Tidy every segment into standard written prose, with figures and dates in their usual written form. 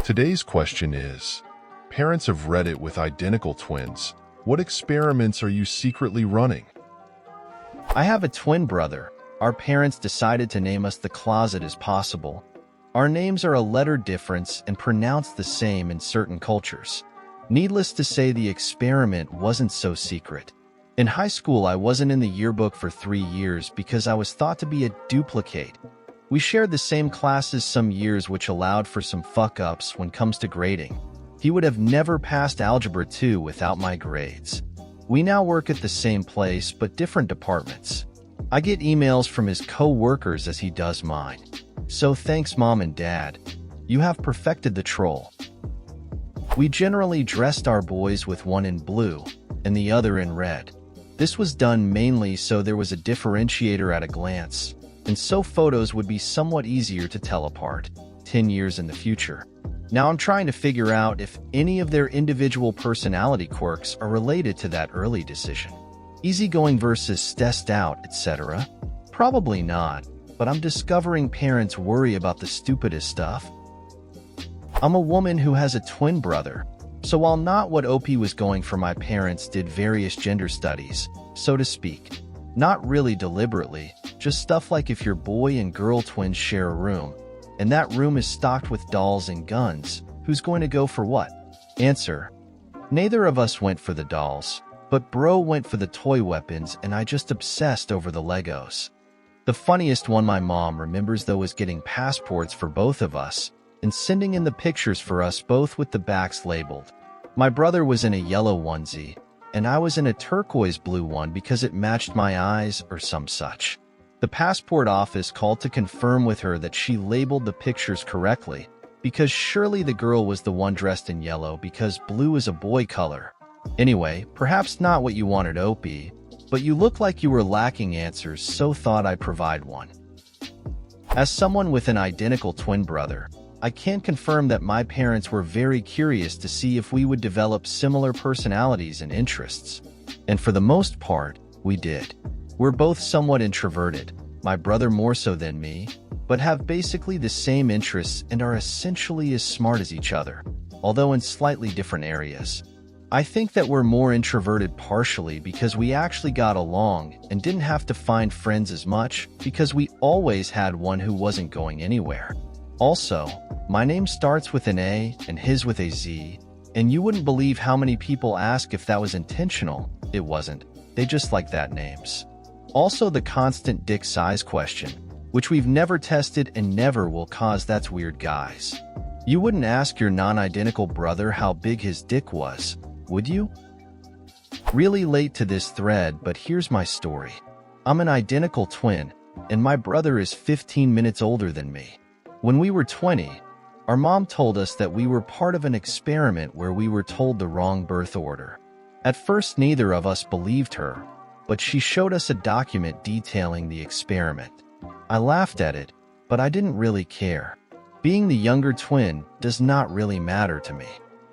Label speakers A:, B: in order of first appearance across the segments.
A: Today's question is, parents of Reddit with identical twins, what experiments are you secretly running?
B: I have a twin brother. Our parents decided to name us the closet as possible. Our names are a letter difference and pronounced the same in certain cultures. Needless to say, the experiment wasn't so secret. In high school, I wasn't in the yearbook for 3 years because I was thought to be a duplicate. We shared the same classes some years, which allowed for some fuck-ups when it comes to grading. He would have never passed Algebra 2 without my grades. We now work at the same place but different departments. I get emails from his co-workers as he does mine. So thanks, Mom and Dad. You have perfected the troll. We generally dressed our boys with one in blue and the other in red. This was done mainly so there was a differentiator at a glance, and so photos would be somewhat easier to tell apart 10 years in the future. Now I'm trying to figure out if any of their individual personality quirks are related to that early decision. Easygoing versus stressed out, etc. Probably not, but I'm discovering parents worry about the stupidest stuff. I'm a woman who has a twin brother, so while not what OP was going for, my parents did various gender studies, so to speak. Not really deliberately, just stuff like if your boy and girl twins share a room, and that room is stocked with dolls and guns, who's going to go for what? Answer: neither of us went for the dolls, but bro went for the toy weapons, and I just obsessed over the Legos. The funniest one my mom remembers though is getting passports for both of us and sending in the pictures for us both with the backs labeled. My brother was in a yellow onesie, and I was in a turquoise blue one because it matched my eyes or some such. The passport office called to confirm with her that she labeled the pictures correctly, because surely the girl was the one dressed in yellow because blue is a boy color. Anyway, perhaps not what you wanted, OP, but you look like you were lacking answers, so thought I'd provide one. As someone with an identical twin brother, I can confirm that my parents were very curious to see if we would develop similar personalities and interests. And for the most part, we did. We're both somewhat introverted, my brother more so than me, but have basically the same interests and are essentially as smart as each other, although in slightly different areas. I think that we're more introverted partially because we actually got along and didn't have to find friends as much because we always had one who wasn't going anywhere. Also, my name starts with an A and his with a Z, and you wouldn't believe how many people ask if that was intentional. It wasn't. They just like that names. Also, the constant dick size question, which we've never tested and never will, cause that's weird, guys. You wouldn't ask your non-identical brother how big his dick was, would you? Really late to this thread, but here's my story. I'm an identical twin, and my brother is 15 minutes older than me. When we were 20, our mom told us that we were part of an experiment where we were told the wrong birth order. At first, neither of us believed her, but she showed us a document detailing the experiment. I laughed at it, but I didn't really care. Being the younger twin does not really matter to me.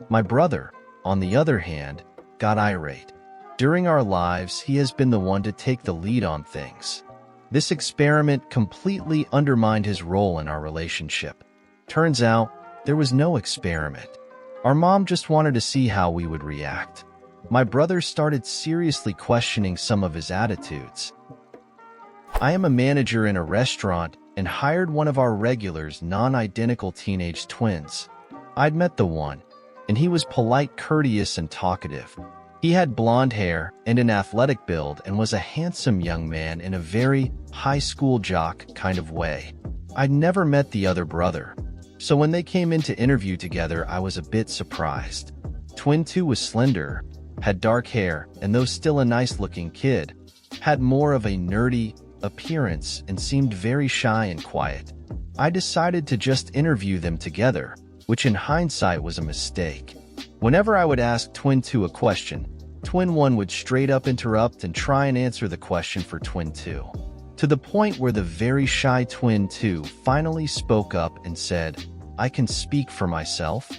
B: My brother, on the other hand, got irate. During our lives, he has been the one to take the lead on things. This experiment completely undermined his role in our relationship. Turns out, there was no experiment. Our mom just wanted to see how we would react. My brother started seriously questioning some of his attitudes. I am a manager in a restaurant and hired one of our regulars, non-identical teenage twins. I'd met the one, and he was polite, courteous, and talkative. He had blonde hair and an athletic build and was a handsome young man in a very high school jock kind of way. I'd never met the other brother, so when they came in to interview together, I was a bit surprised. Twin 2 was slender, had dark hair, and though still a nice-looking kid, had more of a nerdy appearance and seemed very shy and quiet. I decided to just interview them together, which in hindsight was a mistake. Whenever I would ask Twin 2 a question, Twin 1 would straight up interrupt and try and answer the question for Twin 2. To the point where the very shy Twin 2 finally spoke up and said, "I can speak for myself."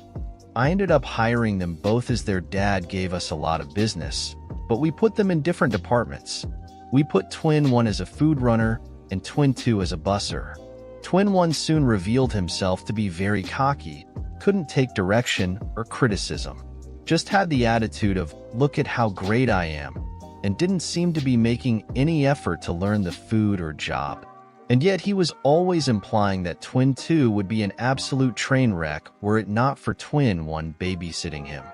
B: I ended up hiring them both as their dad gave us a lot of business, but we put them in different departments. We put Twin 1 as a food runner and Twin 2 as a busser. Twin 1 soon revealed himself to be very cocky, couldn't take direction or criticism. Just had the attitude of, look at how great I am, and didn't seem to be making any effort to learn the food or job. And yet he was always implying that Twin 2 would be an absolute train wreck were it not for Twin 1 babysitting him.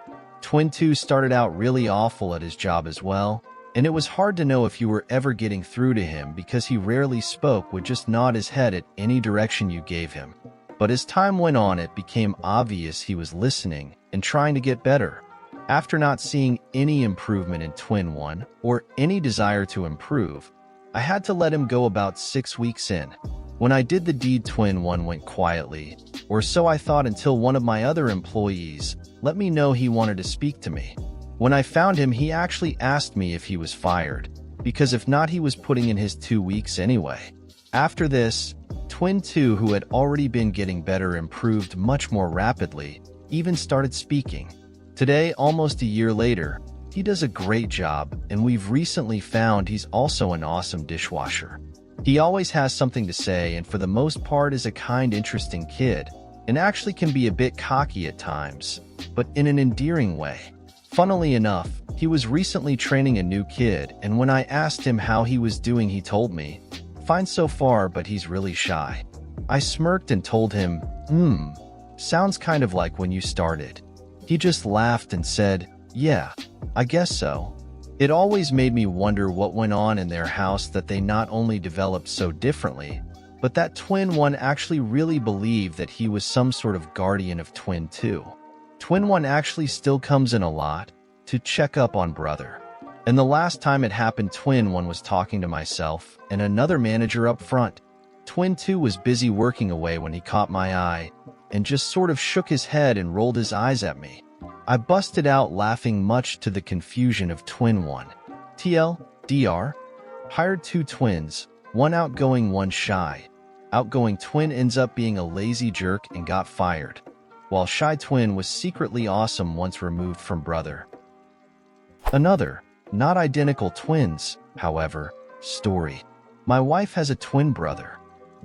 B: Twin 2 started out really awful at his job as well, and it was hard to know if you were ever getting through to him because he rarely spoke, would just nod his head at any direction you gave him. But as time went on, it became obvious he was listening and trying to get better. After not seeing any improvement in Twin 1 or any desire to improve, I had to let him go about 6 weeks in. When I did the deed, Twin 1 went quietly, or so I thought, until one of my other employees let me know he wanted to speak to me. When I found him, he actually asked me if he was fired, because if not, he was putting in his 2 weeks anyway. After this, Twin 2, who had already been getting better, improved much more rapidly, even started speaking. Today, almost a year later, he does a great job, and we've recently found he's also an awesome dishwasher. He always has something to say, and for the most part is a kind, interesting kid, and actually can be a bit cocky at times, but in an endearing way. Funnily enough, he was recently training a new kid, and when I asked him how he was doing, he told me, "Fine so far, but he's really shy." I smirked and told him, sounds kind of like when you started." He just laughed and said, "Yeah, I guess so." It always made me wonder what went on in their house that they not only developed so differently, but that Twin 1 actually really believed that he was some sort of guardian of Twin 2. Twin 1 actually still comes in a lot to check up on brother. And the last time it happened, Twin 1 was talking to myself and another manager up front. Twin 2 was busy working away when he caught my eye and just sort of shook his head and rolled his eyes at me. I busted out laughing, much to the confusion of Twin 1. TLDR, hired 2 twins, one outgoing, one shy. Outgoing twin ends up being a lazy jerk and got fired, while shy twin was secretly awesome once removed from brother. Another, not identical twins, however, story. My wife has a twin brother.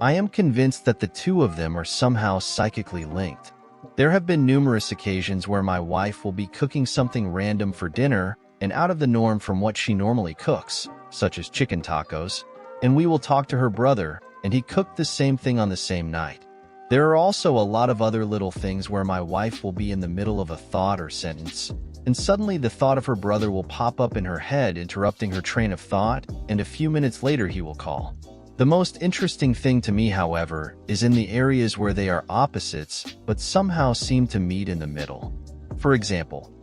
B: I am convinced that the two of them are somehow psychically linked. There have been numerous occasions where my wife will be cooking something random for dinner and out of the norm from what she normally cooks, such as chicken tacos, and we will talk to her brother, and he cooked the same thing on the same night. There are also a lot of other little things where my wife will be in the middle of a thought or sentence, and suddenly the thought of her brother will pop up in her head, interrupting her train of thought, and a few minutes later he will call. The most interesting thing to me, however, is in the areas where they are opposites, but somehow seem to meet in the middle. For example,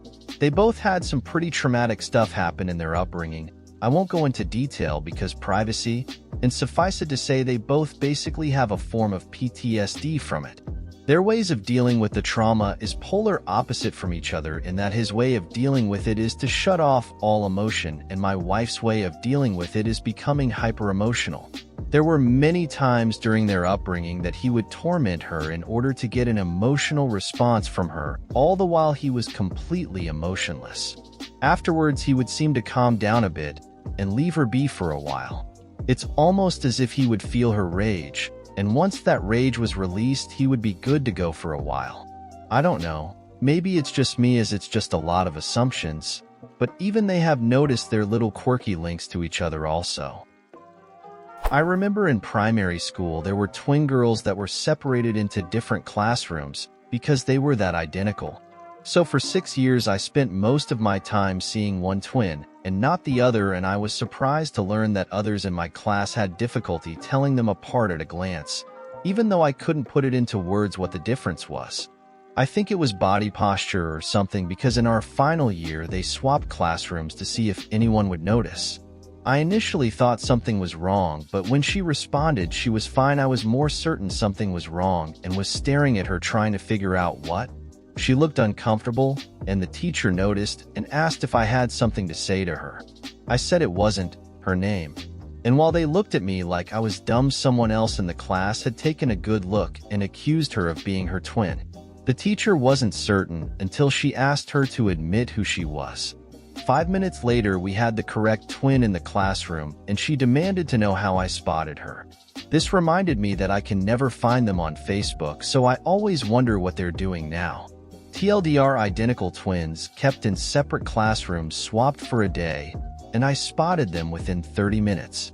B: they both had some pretty traumatic stuff happen in their upbringing. I won't go into detail because privacy, and suffice it to say they both basically have a form of PTSD from it. Their ways of dealing with the trauma is polar opposite from each other, in that his way of dealing with it is to shut off all emotion, and my wife's way of dealing with it is becoming hyper-emotional. There were many times during their upbringing that he would torment her in order to get an emotional response from her, all the while he was completely emotionless. Afterwards, he would seem to calm down a bit and leave her be for a while. It's almost as if he would feel her rage, and once that rage was released, he would be good to go for a while. I don't know, maybe it's just me, as it's just a lot of assumptions, but even they have noticed their little quirky links to each other also. I remember in primary school there were twin girls that were separated into different classrooms because they were that identical. So for 6 years I spent most of my time seeing one twin and not the other, and I was surprised to learn that others in my class had difficulty telling them apart at a glance, even though I couldn't put it into words what the difference was. I think it was body posture or something, because in our final year they swapped classrooms to see if anyone would notice. I initially thought something was wrong, but when she responded she was fine, I was more certain something was wrong and was staring at her trying to figure out what. She looked uncomfortable, and the teacher noticed and asked if I had something to say to her. I said it wasn't her name. And while they looked at me like I was dumb, someone else in the class had taken a good look and accused her of being her twin. The teacher wasn't certain until she asked her to admit who she was. 5 minutes later, we had the correct twin in the classroom, and she demanded to know how I spotted her. This reminded me that I can never find them on Facebook, so I always wonder what they're doing now. TLDR, identical twins, kept in separate classrooms, swapped for a day, and I spotted them within 30 minutes.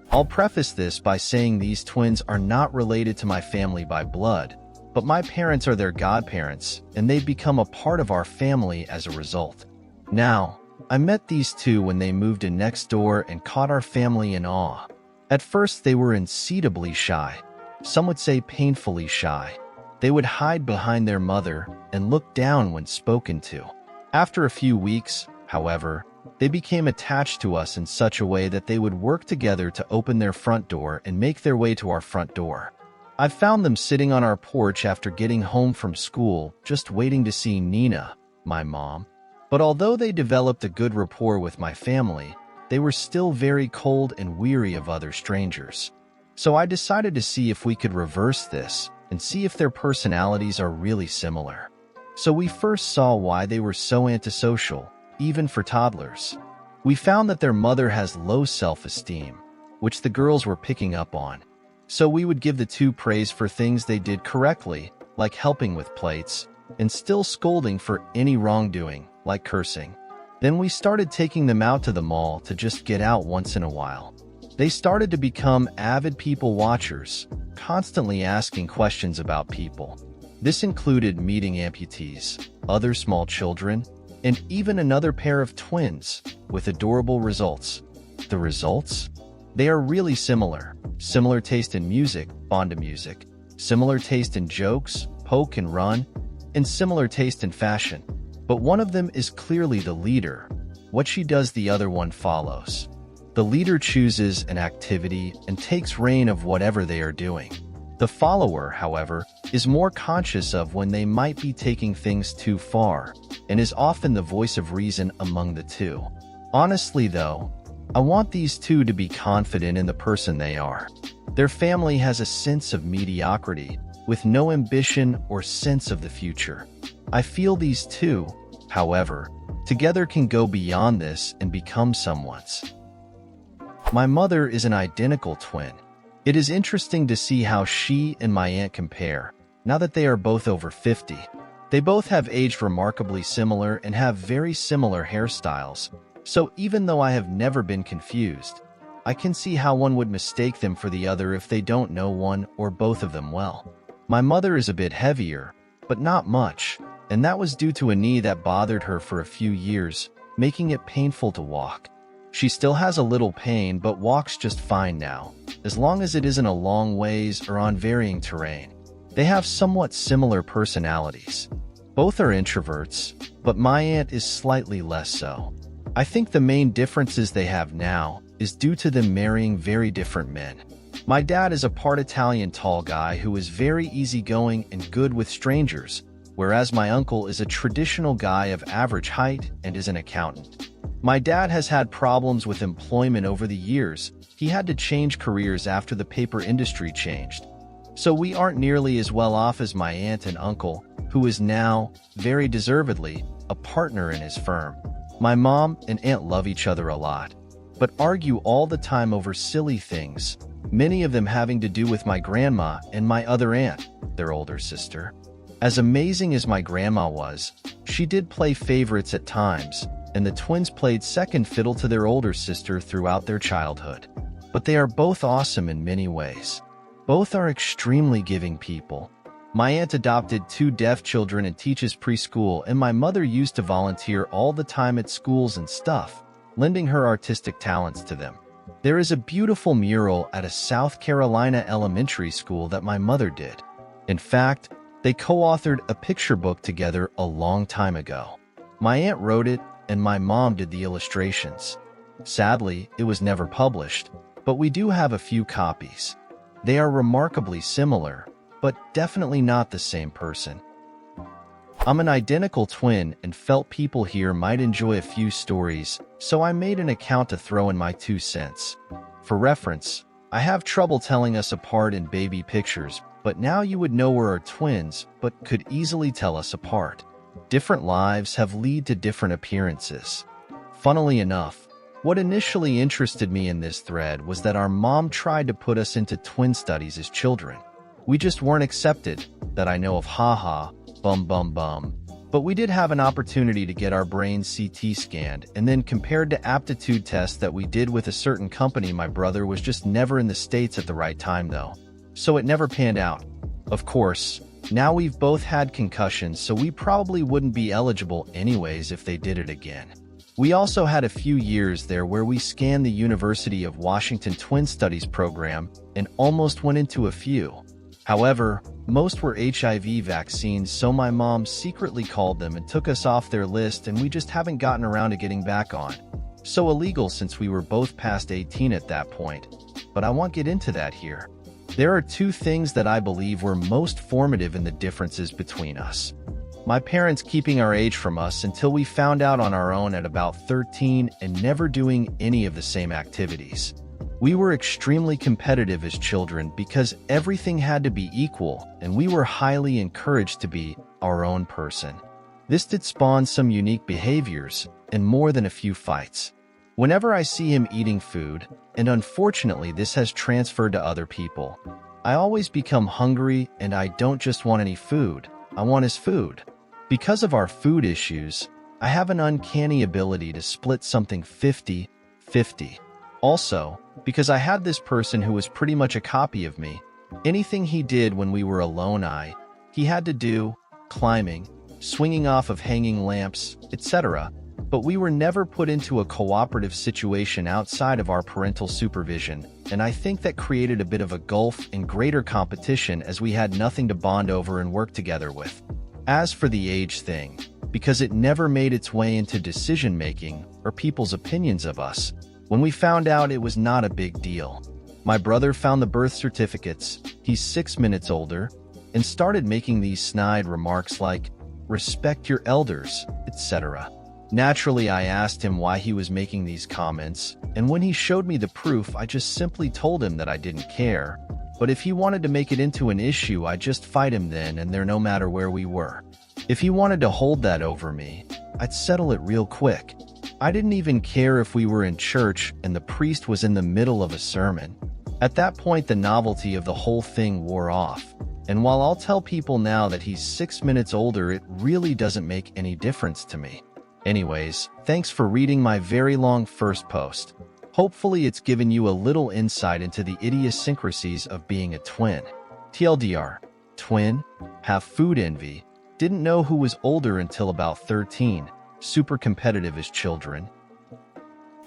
B: I'll preface this by saying these twins are not related to my family by blood, but my parents are their godparents, and they've become a part of our family as a result. Now, I met these two when they moved in next door and caught our family in awe. At first, they were unseatably shy. Some would say painfully shy. They would hide behind their mother and look down when spoken to. After a few weeks, however, they became attached to us in such a way that they would work together to open their front door and make their way to our front door. I found them sitting on our porch after getting home from school, just waiting to see Nina, my mom. But although they developed a good rapport with my family, they were still very cold and weary of other strangers. So I decided to see if we could reverse this and see if their personalities are really similar. So we first saw why they were so antisocial, even for toddlers. We found that their mother has low self-esteem, which the girls were picking up on. So we would give the two praise for things they did correctly, like helping with plates, and still scolding for any wrongdoing, like cursing. Then we started taking them out to the mall to just get out once in a while. They started to become avid people watchers, constantly asking questions about people. This included meeting amputees, other small children, and even another pair of twins, with adorable results. The results? They are really similar. Similar taste in music, fond of music. Similar taste in jokes, poke and run. And similar taste in fashion. But one of them is clearly the leader. What she does, the other one follows. The leader chooses an activity and takes reign of whatever they are doing. The follower, however, is more conscious of when they might be taking things too far, and is often the voice of reason among the two. Honestly, though, I want these two to be confident in the person they are. Their family has a sense of mediocrity, with no ambition or sense of the future. I feel these two, however, together can go beyond this and become someone's. My mother is an identical twin. It is interesting to see how she and my aunt compare, now that they are both over 50. They both have aged remarkably similar and have very similar hairstyles, so even though I have never been confused, I can see how one would mistake them for the other if they don't know one or both of them well. My mother is a bit heavier, but not much, and that was due to a knee that bothered her for a few years, making it painful to walk. She still has a little pain but walks just fine now, as long as it isn't a long ways or on varying terrain. They have somewhat similar personalities. Both are introverts, but my aunt is slightly less so. I think the main differences they have now is due to them marrying very different men. My dad is a part Italian tall guy who is very easygoing and good with strangers, whereas my uncle is a traditional guy of average height and is an accountant. My dad has had problems with employment over the years. He had to change careers after the paper industry changed. So we aren't nearly as well off as my aunt and uncle, who is now, very deservedly, a partner in his firm. My mom and aunt love each other a lot, but argue all the time over silly things, many of them having to do with my grandma and my other aunt, their older sister. As amazing as my grandma was, she did play favorites at times, and the twins played second fiddle to their older sister throughout their childhood. But they are both awesome in many ways. Both are extremely giving people. My aunt adopted 2 deaf children and teaches preschool, and my mother used to volunteer all the time at schools and stuff, lending her artistic talents to them. There is a beautiful mural at a South Carolina elementary school that my mother did. In fact, they co-authored a picture book together a long time ago. My aunt wrote it, and my mom did the illustrations. Sadly, it was never published, but we do have a few copies. They are remarkably similar, but definitely not the same person. I'm an identical twin and felt people here might enjoy a few stories, so I made an account to throw in my 2 cents. For reference, I have trouble telling us apart in baby pictures, but now you would know we're twins, but could easily tell us apart. Different lives have led to different appearances. Funnily enough, What initially interested me in this thread was that our mom tried to put us into twin studies as children. We just weren't accepted, that I know of, haha, bum bum bum. But we did have an opportunity to get our brains CT scanned, and then compared to aptitude tests that we did with a certain company. My brother was just never in the States at the right time though, so it never panned out. Of course, now we've both had concussions, so we probably wouldn't be eligible anyways if they did it again. We also had a few years there where we scanned the University of Washington Twin Studies program and almost went into a few. However, most were HIV vaccines, so my mom secretly called them and took us off their list, and we just haven't gotten around to getting back on. So illegal since we were both past 18 at that point. But I won't get into that here. There are two things that I believe were most formative in the differences between us. My parents keeping our age from us until we found out on our own at about 13 and never doing any of the same activities. We were extremely competitive as children because everything had to be equal, and we were highly encouraged to be our own person. This did spawn some unique behaviors and more than a few fights. Whenever I see him eating food, and unfortunately this has transferred to other people, I always become hungry, and I don't just want any food, I want his food. Because of our food issues, I have an uncanny ability to split something 50-50. Also, because I had this person who was pretty much a copy of me, anything he did when we were alone he had to do, climbing, swinging off of hanging lamps, etc. But we were never put into a cooperative situation outside of our parental supervision, and I think that created a bit of a gulf and greater competition as we had nothing to bond over and work together with. As for the age thing, because it never made its way into decision-making or people's opinions of us, when we found out it was not a big deal. My brother found the birth certificates, he's 6 minutes older, and started making these snide remarks like, "Respect your elders," etc. Naturally, I asked him why he was making these comments, and when he showed me the proof, I just simply told him that I didn't care. But if he wanted to make it into an issue, I'd just fight him then and there no matter where we were. If he wanted to hold that over me, I'd settle it real quick. I didn't even care if we were in church and the priest was in the middle of a sermon. At that point, the novelty of the whole thing wore off. And while I'll tell people now that he's 6 minutes older, it really doesn't make any difference to me. Anyways, thanks for reading my very long first post. Hopefully it's given you a little insight into the idiosyncrasies of being a twin. TLDR, twin, have food envy, didn't know who was older until about 13, super competitive as children.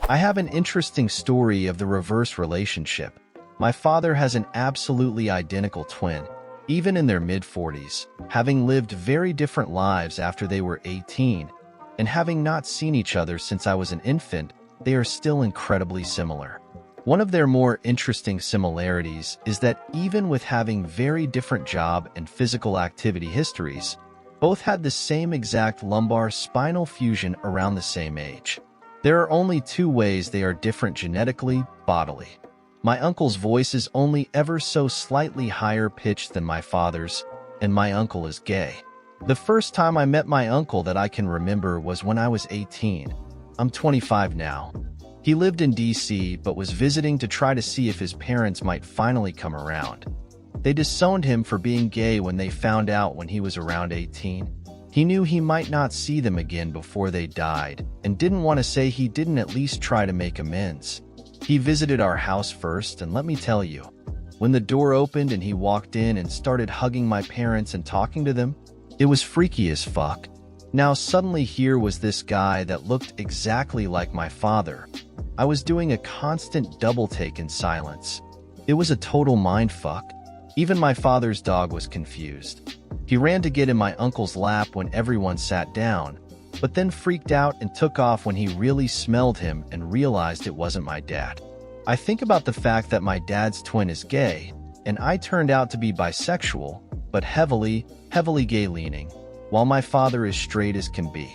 B: I have an interesting story of the reverse relationship. My father has an absolutely identical twin, even in their mid-40s, having lived very different lives after they were 18, and having not seen each other since I was an infant, they are still incredibly similar. One of their more interesting similarities is that even with having very different job and physical activity histories, both had the same exact lumbar spinal fusion around the same age. There are only two ways they are different genetically, bodily. My uncle's voice is only ever so slightly higher pitched than my father's, and my uncle is gay. The first time I met my uncle that I can remember was when I was 18. I'm 25 now. He lived in DC but was visiting to try to see if his parents might finally come around. They disowned him for being gay when they found out when he was around 18. He knew he might not see them again before they died, and didn't want to say he didn't at least try to make amends. He visited our house first, and let me tell you, when the door opened and he walked in and started hugging my parents and talking to them, it was freaky as fuck. Now suddenly here was this guy that looked exactly like my father. I was doing a constant double take in silence. It was a total mindfuck. Even my father's dog was confused. He ran to get in my uncle's lap when everyone sat down, but then freaked out and took off when he really smelled him and realized it wasn't my dad. I think about the fact that my dad's twin is gay, and I turned out to be bisexual, but heavily gay-leaning, while my father is straight as can be.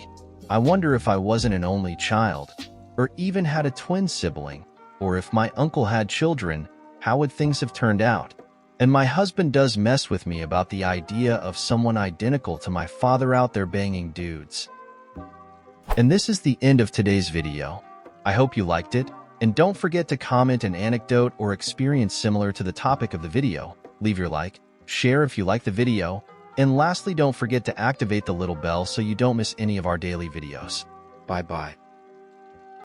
B: I wonder if I wasn't an only child, or even had a twin sibling, or if my uncle had children, how would things have turned out? And my husband does mess with me about the idea of someone identical to my father out there banging dudes. And this is the end of today's video. I hope you liked it, and don't forget to comment an anecdote or experience similar to the topic of the video. Leave your like, share if you like the video, and lastly, don't forget to activate the little bell so you don't miss any of our daily videos. Bye-bye.